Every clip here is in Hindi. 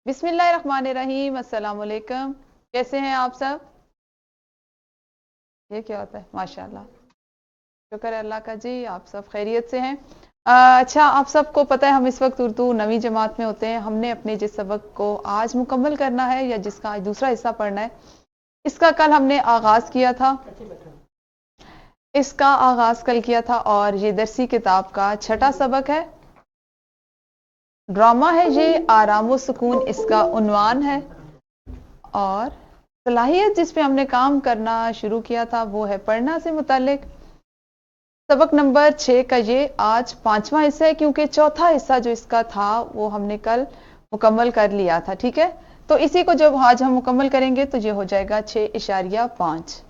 बिस्मिल्लाहिर्रहमानिर्रहीम। अस्सलाम वालेकुम। कैसे हैं आप सब? ये क्या होता है? माशाल्लाह, शुक्र है अल्लाह का जी, आप सब खैरियत से हैं। अच्छा, आप सबको पता है हम इस वक्त उर्दू नवी जमात में होते हैं। हमने अपने जिस सबक को आज मुकम्मल करना है या जिसका आज दूसरा हिस्सा पढ़ना है, इसका कल हमने आगाज किया था। इसका आगाज कल किया था और ये दरसी किताब का छठा सबक है। ड्रामा है ये, आराम व सुकून इसका उन्वान है। और सलाहियत जिस पे हमने काम करना शुरू किया था वो है पढ़ना से मुतालिक। सबक नंबर 6 का ये आज 5वां हिस्सा है, क्योंकि चौथा हिस्सा जो इसका था वो हमने कल मुकम्मल कर लिया था। ठीक है, तो इसी को जब आज हम मुकम्मल करेंगे तो ये हो जाएगा 6.5।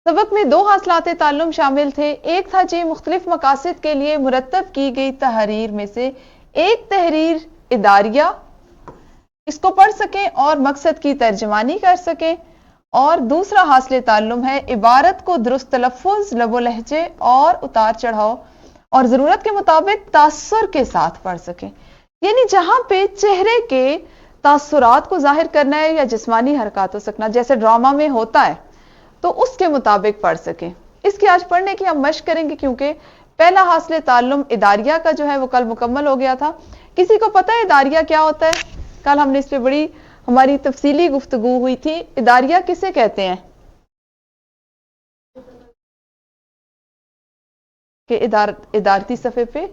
सबक में 2 हासिलात ताल्लुम शामिल थे। एक था जी मुख्तलिफ मकासद के लिए मुरतब की गई तहरीर में से एक तहरीर इदारिया, इसको पढ़ सकें और मकसद की तर्जमानी कर सकें। और दूसरा हासिल ताल्लुम है इबारत को दुरुस्त तलफ़ुज़, लबो लहजे और उतार चढ़ाव और ज़रूरत के मुताबिक तासुर के साथ पढ़ सकें। यानी जहां पे चेहरे के तासुरात को जाहिर करना है या जिस्मानी हरकत हो सकना जैसे ड्रामा में होता है, तो उसके मुताबिक पढ़ सकें। इसकी आज पढ़ने की हम मशक करेंगे, क्योंकि पहला हासिल ताल्लुम इदारिया का जो है वो कल मुकम्मल हो गया था। किसी को पता है इदारिया क्या होता है? कल हमने इस पर बड़ी हमारी तफसीली गुफ्तगू हुई थी। इदारिया किसे कहते हैं? कि इदारती सफ़े पे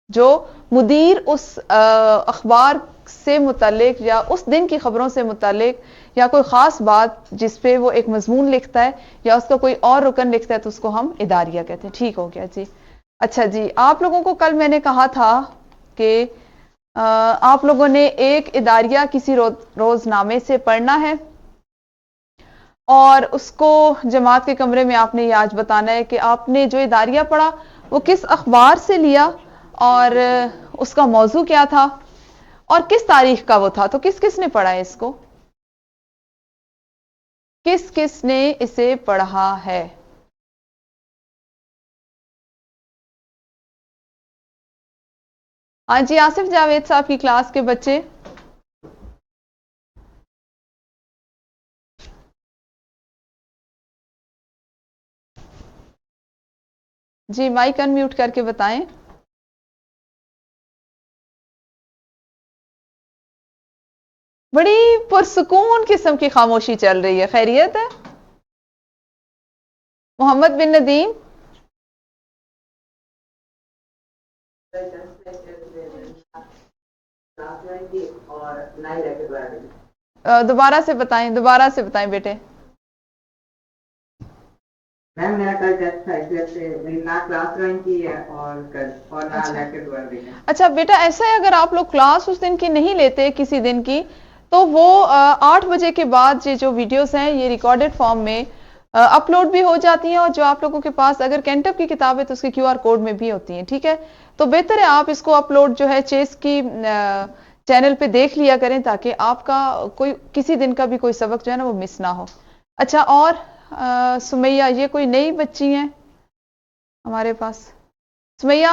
जो मुदीर उस अखबार से मुतल्लिक या उस दिन की खबरों से मुतल्लिक या कोई ख़ास बात जिस पे वो एक मजमून लिखता है या उसका कोई और रुकन लिखता है, तो उसको हम इदारिया कहते हैं। ठीक हो गया जी। अच्छा जी, आप लोगों को कल मैंने कहा था कि आप लोगों ने एक इदारिया किसी रोजनामे से पढ़ना है और उसको जमात के कमरे में आपने ये आज बताना है कि आपने जो इदारिया पढ़ा वो किस अखबार से लिया और उसका मौजू क्या था और किस तारीख का वो था। तो किस किस ने पढ़ा है इसको? किस किस ने इसे पढ़ा है? हाँ जी, आसिफ जावेद साहब की क्लास के बच्चे। जी, माइक अनम्यूट करके बताएं। बड़ी पुरसुकून किस्म की खामोशी चल रही है, खैरियत है? मोहम्मद बिन नदीम, दोबारा से बताएं बेटे। मैम मेरा कल टेस्ट था, इसलिए से मेरी ना क्लास ज्वाइन की है और कल और ना लेक्चर दोबारा देना। अच्छा बेटा, ऐसा है अगर आप लोग क्लास उस दिन की नहीं लेते किसी दिन की, तो वो 8 बजे के बाद ये जो वीडियोस हैं ये रिकॉर्डेड फॉर्म में अपलोड भी हो जाती हैं, और जो आप लोगों के पास अगर कैंटअप की किताब है तो उसके QR कोड में भी होती हैं। ठीक है, तो बेहतर है आप इसको अपलोड जो है चेस की चैनल पे देख लिया करें, ताकि आपका कोई किसी दिन का भी कोई सबक जो है ना वो मिस ना हो। अच्छा, और सुमैया, ये कोई नई बच्ची हैं हमारे पास? सुमैया,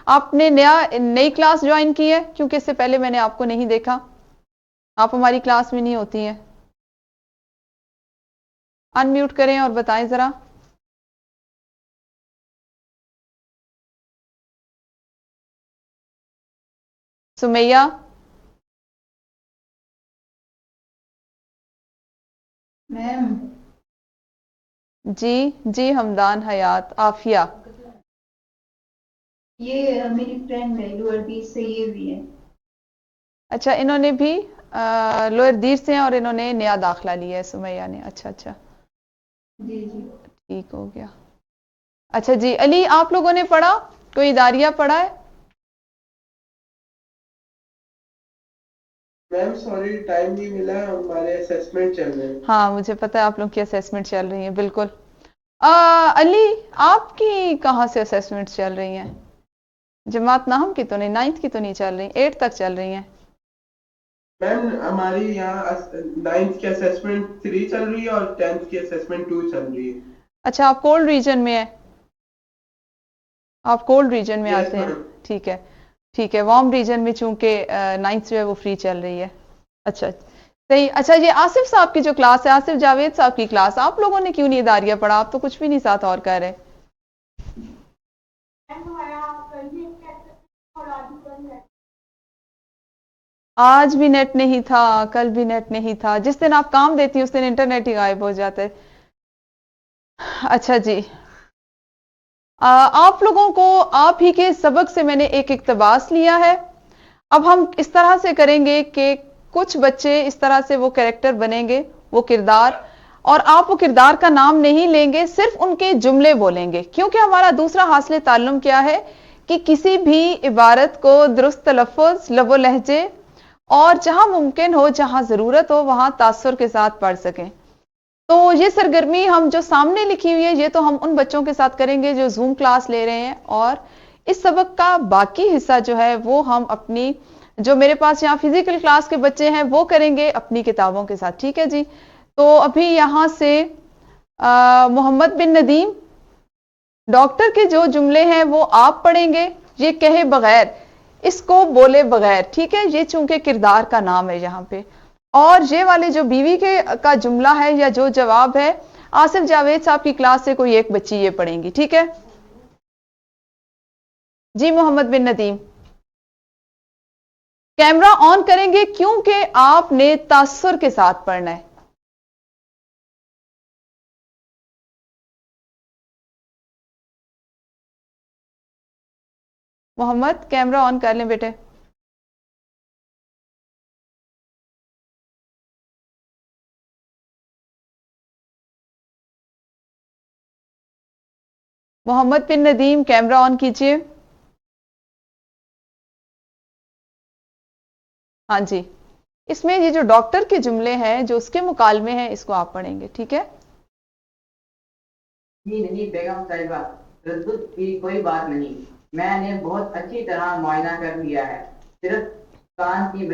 आपने नई क्लास ज्वाइन की है? क्योंकि इससे पहले मैंने आपको नहीं देखा, आप हमारी क्लास में नहीं होती हैं। अनम्यूट करें और बताएं जरा। सुमैया, मैम, जी जी, हमदान, हयात, आफिया। ये मेरी फ्रेंड है लोअर बीच से, ये भी है। अच्छा, इन्होंने भी लोअर दीर से हैं और इन्होंने नया दाखिला लिया है, सुमैया ने। अच्छा अच्छा, जी जी। ठीक हो गया। अच्छा जी, अली, आप लोगों ने पढ़ा? कोई इदारिया पढ़ा है? मैम सॉरी, टाइम नहीं मिला, हमारे असेसमेंट चल रहे हैं। हाँ, मुझे पता है आप लोग की असेसमेंट चल रही है, बिल्कुल। अली, आपकी कहाँ से असेसमेंट चल रही हैं? जमात नाहम की तो नहीं, 9th की तो नहीं चल रही, 8 तक चल रही हैं? मैम हमारी यहाँ 9th की असेसमेंट 3 चल रही है और 10th की असेसमेंट 2 चल रही है। अच्छा, आप कोल्ड रीजन में है? आप कोल्ड रीजन में यस आते हैं? मैम। ठीक है, ठीक है, वार्म रीजन में चूंकि नाइन्थ जो है वो फ्री चल रही है। अच्छा सही। अच्छा, ये आसिफ साहब की जो क्लास है, आसिफ जावेद साहब की क्लास, आप लोगों ने क्यों नहीं दारिया पढ़ा? आप तो कुछ भी नहीं साथ और कर रहे। आज भी नेट नहीं था, कल भी नेट नहीं था। जिस दिन आप काम देती उस दिन इंटरनेट ही गायब हो जाते। अच्छा जी, आप लोगों को आप ही के सबक से मैंने एक इक्तबास लिया है। अब हम इस तरह से करेंगे कि कुछ बच्चे इस तरह से वो कैरेक्टर बनेंगे, वो किरदार, और आप वो किरदार का नाम नहीं लेंगे, सिर्फ उनके जुमले बोलेंगे। क्योंकि हमारा दूसरा हासिल ताल्लुम क्या है कि किसी भी इबारत को दुरुस्त तलफ़्फ़ुज़, लबो लहजे और जहां मुमकिन हो, जहां जरूरत हो, वहां तासुर के साथ पढ़ सकें। तो ये सरगर्मी हम जो सामने लिखी हुई है, ये तो हम उन बच्चों के साथ करेंगे जो जूम क्लास ले रहे हैं, और इस सबक का बाकी हिस्सा जो है वो हम अपनी, जो मेरे पास यहाँ फिजिकल क्लास के बच्चे हैं, वो करेंगे अपनी किताबों के साथ। ठीक है जी। तो अभी यहां से मोहम्मद बिन नदीम, डॉक्टर के जो जुमले हैं वो आप पढ़ेंगे, ये कहे बगैर, इसको बोले बगैर। ठीक है, ये चूंकि किरदार का नाम है यहाँ पे। और ये वाले जो बीवी के का जुमला है या जो जवाब है, आसिफ जावेद साहब की क्लास से कोई एक बच्ची ये पढ़ेंगी। ठीक है जी। मोहम्मद बिन नदीम, कैमरा ऑन करेंगे क्योंकि आपने तासुर के साथ पढ़ना है। मोहम्मद, कैमरा ऑन कर लें बेटे। मोहम्मद बिन नदीम, कैमरा ऑन कीजिए। हाँ जी, इसमें ये जो डॉक्टर के जुमले हैं जो उसके मुकालमे हैं, इसको आप पढ़ेंगे। ठीक है जी नहीं बेगम साहिबा, तशद्दुद की कोई बात नहीं। मैंने बहुत अच्छी तरह मुआयना कर लिया है। सिर्फ कान की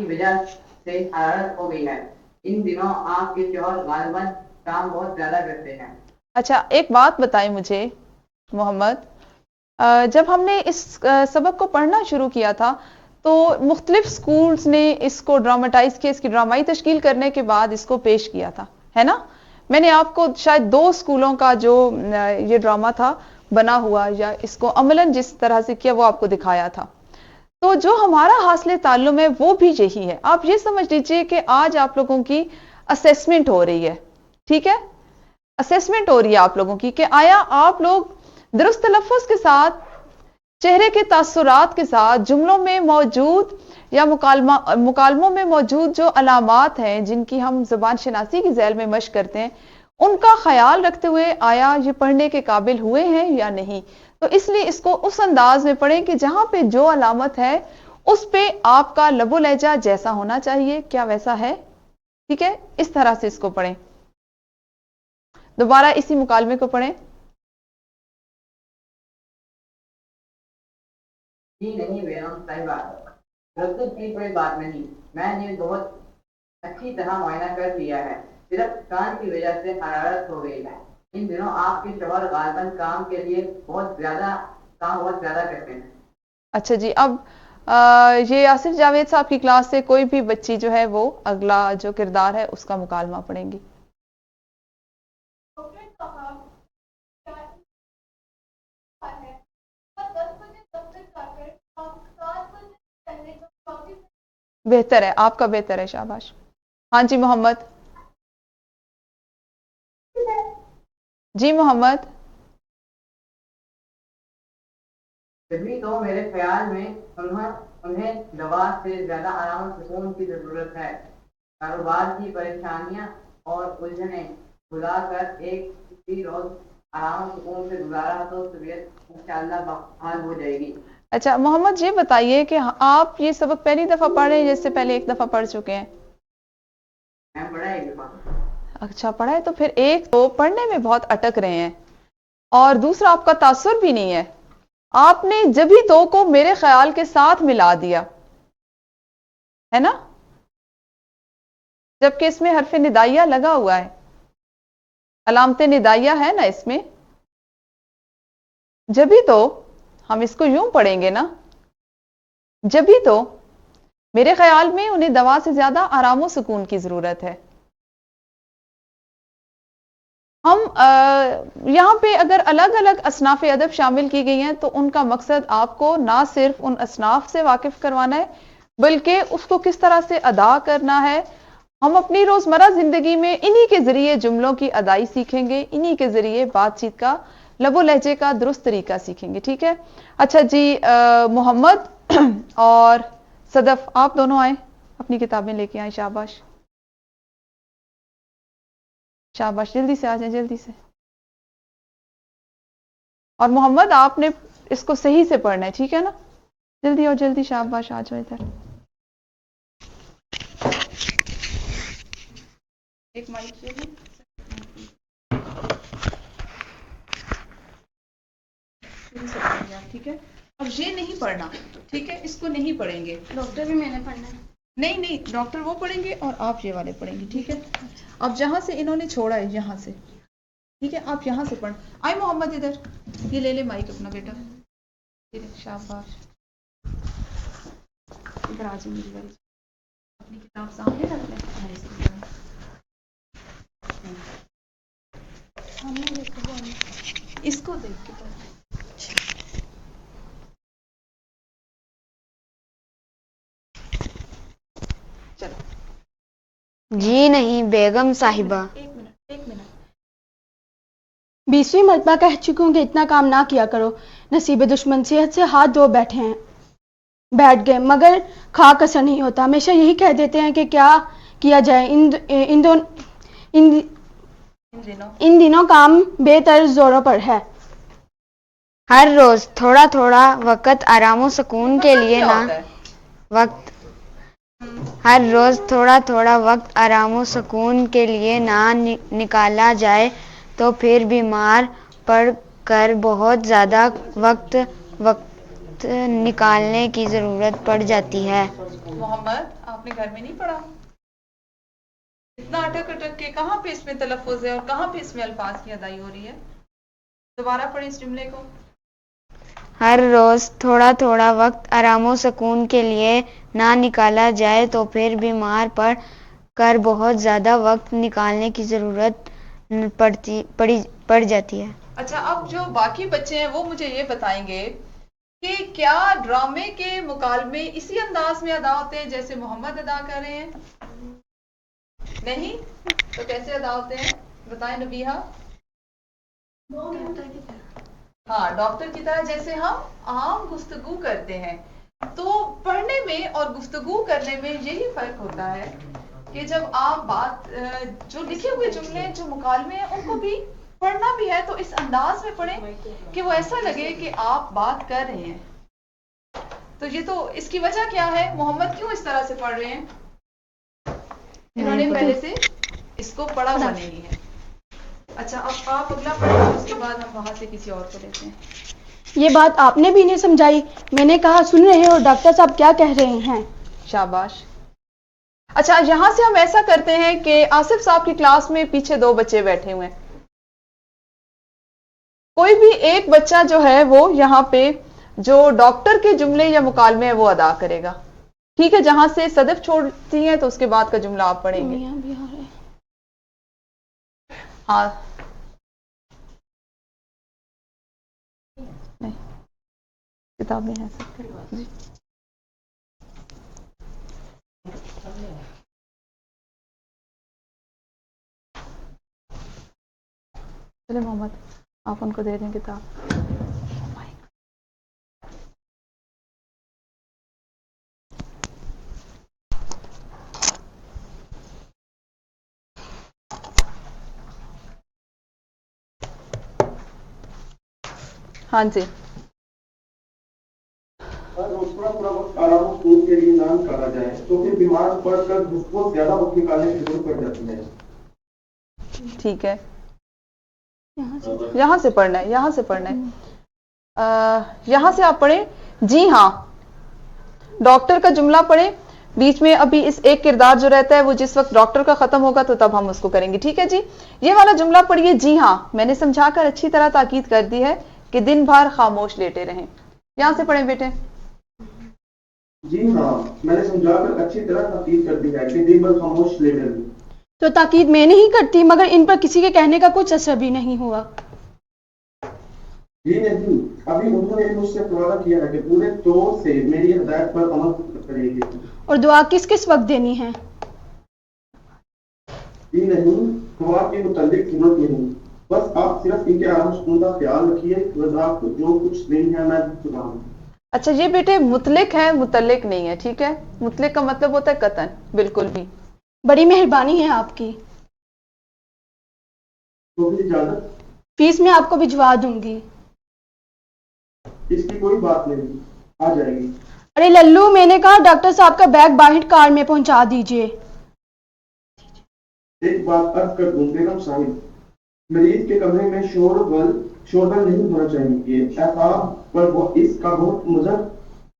वजह से हरारत हो गई है। इन दिनों आपके शौहर गालिबन काम बहुत ज्यादा करते हैं। अच्छा, एक बात बताएं मुझे मोहम्मद, जब हमने इस सबक को पढ़ना शुरू किया था तो मुख्तलिफ स्कूल्स ने इसको ड्रामेटाइज किया, इसकी ड्रामाई तश्कील करने के बाद इसको पेश किया था, है ना? मैंने आपको शायद 2 स्कूलों का जो ये ड्रामा था बना हुआ, या इसको अमलन जिस तरह से किया, वो आपको दिखाया था। तो जो हमारा हासिल ताल्लुम है वो भी यही है। आप ये समझ लीजिए कि आज आप लोगों की असेसमेंट हो रही है। ठीक है, असेसमेंट हो रही है आप लोगों की कि आया आप लोग दुरुस्त तलफ़्फ़ुज़ के साथ, चेहरे के तासुरात के साथ, जुमलों में मौजूद या मुकालमों में मौजूद जो अलामात हैं जिनकी हम ज़बान शनासी की ज़ैल में मश्क करते हैं, उनका ख्याल रखते हुए आया ये पढ़ने के काबिल हुए हैं या नहीं। तो इसलिए इसको उस अंदाज में पढ़ें कि जहां पे जो अलामत है उस पे आपका लबो लहजा जैसा होना चाहिए, क्या वैसा है? ठीक है, इस तरह से इसको पढ़ें। दोबारा इसी मुकालमे को पढ़ें। जी नहीं बेगम साहिबा, तशद्दुद की कोई बात नहीं। मैंने बहुत अच्छी तरह मुआयना कर लिया है। सिर्फ कान की वजह से हरारत हो गई है। इन दिनों आपके शौहर गालिबन काम के लिए बहुत ज्यादा करते हैं। अच्छा जी, अब ये आसिफ जावेद साहब की क्लास से कोई भी बच्ची जो है वो अगला जो किरदार है उसका मुकालमा पढ़ेंगी। बेहतर है, आपका बेहतर है, शाबाश। हाँ जी मोहम्मद। जी मोहम्मद। तभी तो मेरे ख्याल में उन्हें दवा से ज्यादा आराम और सुकून की जरूरत है। कारोबार की परेशानियां और उलझने भुलाकर एक किसी रोज आराम और सुकून से गुजारा तो तबीयत इंशाअल्लाह बहाल हो जाएगी। अच्छा मोहम्मद, ये बताइए कि आप ये सबक पहली दफा पढ़ रहे हैं, जैसे पहले एक दफा पढ़ चुके हैं? मैं बड़ा एक दफा। अच्छा, पढ़ा है। तो फिर एक तो पढ़ने में बहुत अटक रहे हैं, और दूसरा आपका तासुर भी नहीं है। आपने जभी तो को मेरे ख्याल के साथ मिला दिया है ना, जबकि इसमें हरफ निदाइया लगा हुआ है, अलामत निदाइया है ना इसमें। जभी तो हम इसको यूं पढ़ेंगे ना जब भी तो मेरे ख्याल में उन्हें दवा से ज्यादा आराम और सुकून की जरूरत है। हम यहाँ पे अगर अलग अलग असनाफ अदब शामिल की गई हैं तो उनका मकसद आपको ना सिर्फ उन असनाफ से वाकिफ करवाना है बल्कि उसको किस तरह से अदा करना है। हम अपनी रोजमर्रा जिंदगी में इन्हीं के जरिए जुमलों की अदाई सीखेंगे, इन्हीं के जरिए बातचीत का लबो लहजे का दुरुस्त तरीका सीखेंगे। ठीक है, अच्छा जी, मोहम्मद और सदफ आप दोनों आए, अपनी किताबें लेके आए। शाबाश शाबाश, जल्दी से आ जाए, जल्दी से। और मोहम्मद आपने इसको सही से पढ़ना है, ठीक है ना? जल्दी और जल्दी, शाबाश, आ जाओ इधर। एक माइक चाहिए। ठीक है, अब ये नहीं पढ़ना, ठीक है, इसको नहीं पढ़ेंगे। डॉक्टर भी मैंने पढ़ना है। नहीं नहीं, डॉक्टर वो पढ़ेंगे और आप ये वाले पढ़ेंगे, ठीक है? अब जहां से इन्होंने छोड़ा है यहां से, ठीक है, आप यहां से पढ़। आए मोहम्मद इधर, ये ले ले माइक अपना बेटा, ठीक है, शाबाश। इधर आ जाए मेरी वाली, अपनी किताब सामने रख लें। इसको देख के पढ़। जी नहीं बेगम साहिबा। एक मिनट। 20वीं मरतबा कह चुकी हूँ कि इतना काम ना किया करो। नसीब दुश्मन सेहत से हाथ धो बैठ गए मगर खाक असर नहीं होता। हमेशा यही कह देते हैं कि क्या किया जाए। इन दिनों काम बेहतर जोरों पर है। हर रोज थोड़ा थोड़ा वक्त आराम सुकून के लिए ना वक्त हर रोज थोड़ा थोड़ा वक्त आराम सुकून के लिए ना निकाला जाए तो फिर बीमार पड़ कर बहुत ज़्यादा वक्त निकालने की ज़रूरत पड़ जाती है। मोहम्मद, आपने घर में नहीं पढ़ा? इतना अटक अटक के कहाँ पे इसमें तलफ़ुज़ है और कहाँ पे इसमें अल्फाज की अदाई हो रही है? दोबारा पढ़ें इस जुमले को। हर रोज थोड़ा थोड़ा वक्त आराम सुकून के लिए ना निकाला जाए तो फिर बीमार पड़ कर बहुत ज़्यादा वक्त निकालने की ज़रूरत पड़ जाती है। अच्छा, अब जो बाकी बच्चे हैं वो मुझे ये बताएंगे कि क्या ड्रामे के मुकालमे इसी अंदाज में अदा होते हैं जैसे मोहम्मद अदा कर रहे हैं? नहीं तो कैसे अदा होते हैं, बताएं नबीहा। हाँ, डॉक्टर की तरह, जैसे हम आम गुफ्तगू करते हैं। तो पढ़ने में और गुफ्तगू करने में यही फर्क होता है कि जब आप बात जो लिखे हुए जुमले जो मुकालमे हैं उनको भी पढ़ना भी है तो इस अंदाज में पढ़ें कि वो ऐसा लगे कि आप बात कर रहे हैं। तो ये तो इसकी वजह क्या है? मोहम्मद क्यों इस तरह से पढ़ रहे हैं? इन्होंने पहले से इसको पढ़ा हुआ नहीं है। अच्छा, अब आप अगला पढ़ें, उसके बाद हम वहां से किसी और को लेते हैं। ये बात आपने भी नहीं समझाई। मैंने कहा सुन रहे हो डॉक्टर साहब क्या कह रहे हैं। शाबाश। अच्छा, यहां से हम ऐसा करते हैं कि आसिफ साहब की क्लास में पीछे 2 बच्चे बैठे हुए हैं। कोई भी एक बच्चा जो है वो यहाँ पे जो डॉक्टर के जुमले या मुकालमे है वो अदा करेगा, ठीक है? जहां से सदफ छोड़ती है तो उसके बाद का जुमला आप पढ़ेंगे। हाँ, नहीं, किताब में है सब जी। चले मोहम्मद, आप उनको दे दें किताब। हाँ जी, पूरा वक्त आराम और सुकून के लिए ना निकाला जाए तो फिर बीमार पड़कर बहुत ज्यादा वक्त निकालने की जरूरत पड़ जाती है। ठीक है, यहाँ से पढ़ना है, यहाँ से पढ़ना है। यहाँ से आप पढ़ें। जी हाँ, डॉक्टर का जुमला पढ़ें। बीच में अभी इस एक किरदार जो रहता है वो जिस वक्त डॉक्टर का खत्म होगा तो तब हम उसको करेंगे, ठीक है जी? ये वाला जुमला पढ़िए। जी हाँ, मैंने समझाकर अच्छी तरह ताकीद कर दी है कि दिन भर खामोश लेटे रहें। यहां से पढ़ें बेटे। जी हाँ, मैंने समझाकर अच्छी तरह ताकीद कर दी है कि दिल खामोश लेटर। तो ताकीद मैं नहीं करती, मगर इन पर किसी के कहने का कुछ असर भी नहीं हुआ। जी नहीं, अभी उन्होंने मुझसे वादा किया है कि पूरे तौर से मेरी हिदायत पर अमल करेगी। और दुआ किस किस वक्त देनी है? जी नहीं, दुआ के मुतालिक जरूरत नहीं, बस आप सिर्फ इनके आराम सुकून का ख्याल रखिए। वरना जो कुछ नहीं है मैं चुकाऊंगा। अच्छा ये बेटे मुतलिक है, मुतलिक नहीं है, ठीक है। मुतलिक का मतलब होता है कतन, बिल्कुल भी। बड़ी मेहरबानी है आपकी। तो फिर इजाजत, फीस मैं आपको भिजवा दूंगी। इसकी कोई बात नहीं, आ जाएगी। अरे लल्लू, मैंने कहा डॉक्टर साहब का बैग बाहर कार में पहुंचा दीजिए। एक बात अर्ज कर दूं बेगम साहिब, मरीज के कमरे में शोरगुल नहीं होना चाहिए। एहसाब पर इसका बहुत मुज़र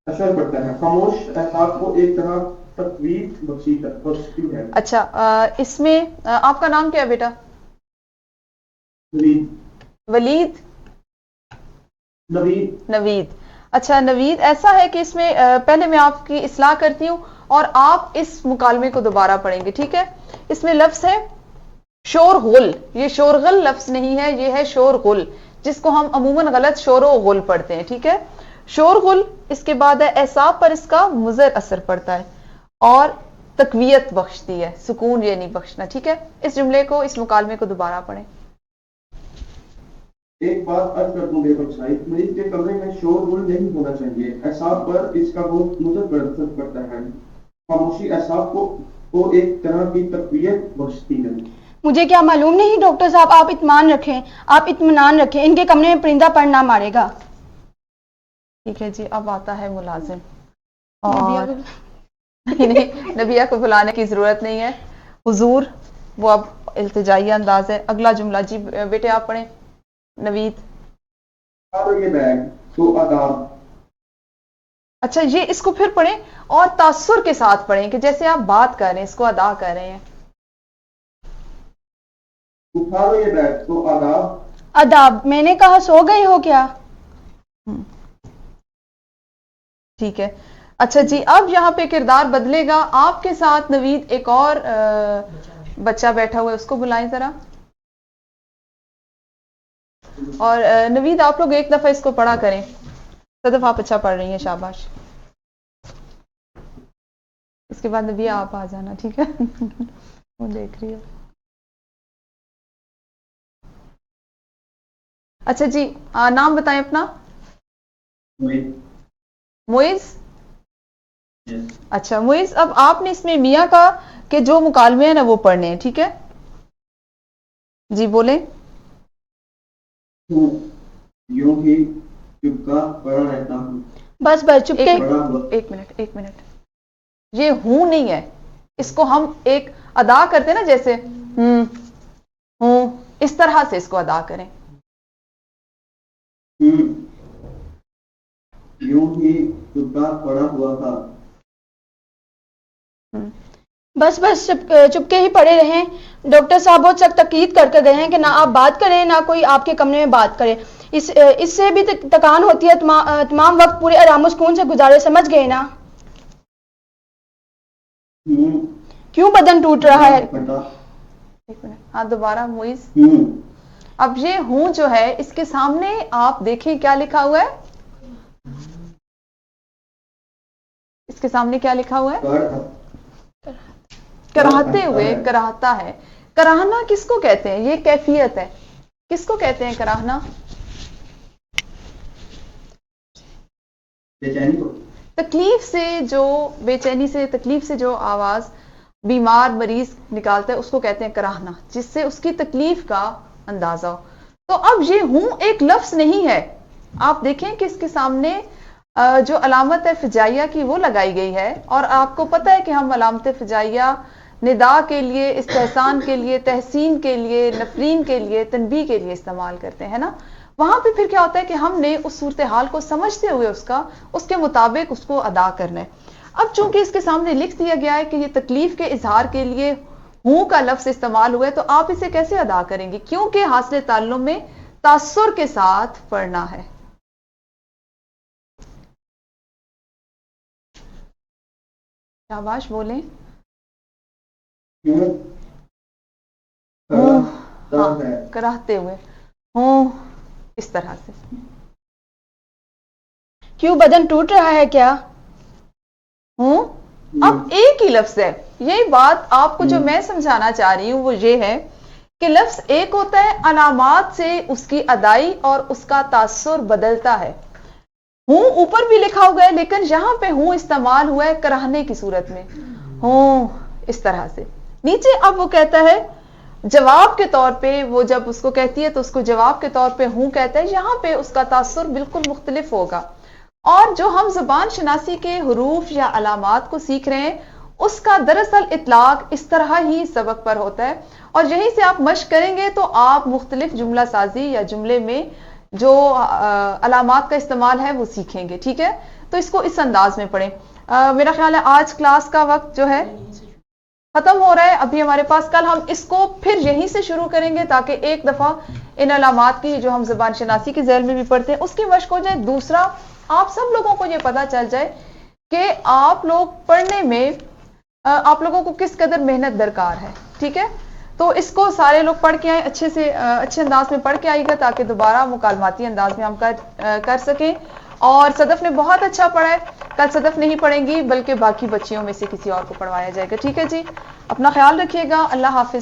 असर पड़ता है। खामोश एहसाब को एक तरह तकवीत बख्शती है। अच्छा इसमें आपका नाम क्या है बेटा? नवीद। वलीद? नवीद। नवीद। अच्छा नवीद, ऐसा है कि इसमें पहले मैं आपकी इस्लाह करती हूँ और आप इस मुकालमे को दोबारा पढ़ेंगे, ठीक है। इसमें लफ्ज है शोरगुल। ये शोरगुल लफ्ज नहीं है, ये है शोरगुल, जिसको हम अमूमन गलत शोरो गुल पढ़ते हैं, ठीक है। शोरगुल, इसके बाद है एसाब पर इसका मुजर असर पड़ता है और तकवीयत बख्शती है, सुकून ये नहीं बख्शना, ठीक है। इस जुमले को, इस मुकालमे को दोबारा पढ़ें। एक बात अर्ज कर दूं बेगम साहिब, मरीज के कमरे में शोरगुल नहीं होना चाहिए। एहसाब पर इसका बहुत मुझे असर पड़ता है। खामोशी एहसाब को एक तरह की तकवीयत बख्शती है। मुझे क्या मालूम नहीं डॉक्टर साहब, आप इत्मीनान रखें, आप इत्मीनान रखें। इनके कमरे में परिंदा पर ना मारेगा। ठीक है जी, अब आता है मुलाजिम। और नहीं, नबिया को बुलाने की जरूरत नहीं है, हुजूर वो अब इल्तिजाई अंदाज है। अगला जुमला जी बेटे आप पढ़ें। नवीद। ये बैग तो आदाब। अच्छा ये इसको फिर पढ़ें और तासुर के साथ पढ़ें कि जैसे आप बात कर रहे हैं, इसको अदा कर रहे हैं। उठा लो ये बैग तो आदाब। अदाब, मैंने कहा सो गए हो क्या? ठीक है। अच्छा जी, अब यहाँ पे किरदार बदलेगा। आपके साथ नवीद एक और बच्चा बैठा हुआ है, उसको बुलाएं जरा। और नवीद आप लोग एक दफा इसको पढ़ा करें। सदफ आप अच्छा पढ़ रही हैं, शाबाश। इसके बाद नबिया आप आ जाना, ठीक है। वो देख रही हो। अच्छा जी, नाम बताएं अपना। मुइज। अच्छा मुइज, अब आपने इसमें मियाँ का के जो मुकालमे हैं ना वो पढ़ने हैं, ठीक है जी, बोले। यूं ही चुपका पड़ा रहता हूँ। बस चुपके। एक मिनट, ये हूं नहीं है, इसको हम एक अदा करते हैं ना, जैसे हूं, इस तरह से इसको अदा करें। यूं ही चुपका पड़ा हुआ था। बस चुपके ही पड़े रहें। डॉक्टर साहब बहुत सख्त तकीद करके गए हैं कि ना आप बात करें, ना कोई आपके कमरे में बात करे। इससे भी तकान होती है। तमाम वक्त पूरे आराम सुकून से गुजारे, समझ गए ना? क्यों बदन टूट रहा है? एक मिनट, हाँ दोबारा मुइज। अब ये हूं जो है, इसके सामने आप देखें क्या लिखा हुआ है। इसके सामने क्या लिखा हुआ है? कराहते हुए, कराहता है। कराहना किसको कहते हैं? ये कैफियत है। किसको कहते हैं कराहना? तकलीफ से जो, बेचैनी से, तकलीफ से जो आवाज बीमार मरीज निकालता है उसको कहते हैं कराहना, जिससे उसकी तकलीफ का अंदाजा हो। तो अब ये हूं एक लफ्ज नहीं है। आप देखें कि इसके सामने जो अलामत है फिजाइया की वो लगाई गई है, और आपको पता है कि हम अलामत फिजाइया निदा के लिए, इस्तेहसान के लिए, तहसीन के लिए, नफरीन के लिए, तनबीह के लिए इस्तेमाल करते हैं ना। वहां पे फिर क्या होता है कि हमने उस सूरत हाल को समझते हुए उसके मुताबिक उसको अदा करना है। अब चूंकि इसके सामने लिख दिया गया है कि ये तकलीफ के इजहार के लिए हूं का लफ्ज इस्तेमाल हुआ है, तो आप इसे कैसे अदा करेंगे? क्योंकि हासिल ताल्लुम में तासुर के साथ पढ़ना है। शाबाश बोलें। क्यों हाँ, कराहते हुए हूँ, इस तरह से। क्यों बदन टूट रहा है क्या? हूँ अब एक ही लफ्ज है, यही बात आपको जो मैं समझाना चाह रही हूँ वो ये है कि लफ्ज एक होता है, अलामात से उसकी अदाई और उसका तासुर बदलता है। हूँ ऊपर भी लिखा हुआ है, लेकिन यहां पे हूँ इस्तेमाल हुआ है कराहने की सूरत में, हूँ इस तरह से। नीचे अब वो कहता है जवाब के तौर पे, वो जब उसको कहती है तो उसको जवाब के तौर पे हूँ कहता है, यहां पे उसका तासुर बिल्कुल मुख्तलिफ होगा। और जो हम जुबान शनासी के हुरूफ या अलामात को सीख रहे हैं उसका दरअसल इतलाक इस तरह ही सबक पर होता है, और यहीं से आप मश्क करेंगे तो आप मुख्तलिफ जुमला साजी या जुमले में जो अलामात का इस्तेमाल है वो सीखेंगे। ठीक है, तो इसको इस अंदाज में पढ़ें। मेरा ख्याल है आज क्लास का वक्त जो है खत्म हो रहा है, अभी हमारे पास कल हम इसको फिर यहीं से शुरू करेंगे ताकि एक दफा इन अलामात की जो हम जुबान शनासी की झैल में भी पढ़ते हैं उसकी मश्क हो जाए। दूसरा, आप सब लोगों को ये पता चल जाए कि आप लोग पढ़ने में आप लोगों को किस कदर मेहनत दरकार है। ठीक है, तो इसको सारे लोग पढ़ के आए, अच्छे से अच्छे अंदाज में पढ़ के आइएगा ताकि दोबारा मुकालमाती अंदाज में हम कर सकें। और सदफ ने बहुत अच्छा पढ़ा है, कल सदफ नहीं पढ़ेंगी बल्कि बाकी बच्चियों में से किसी और को पढ़वाया जाएगा। ठीक है जी, अपना ख्याल रखिएगा, अल्लाह हाफिज।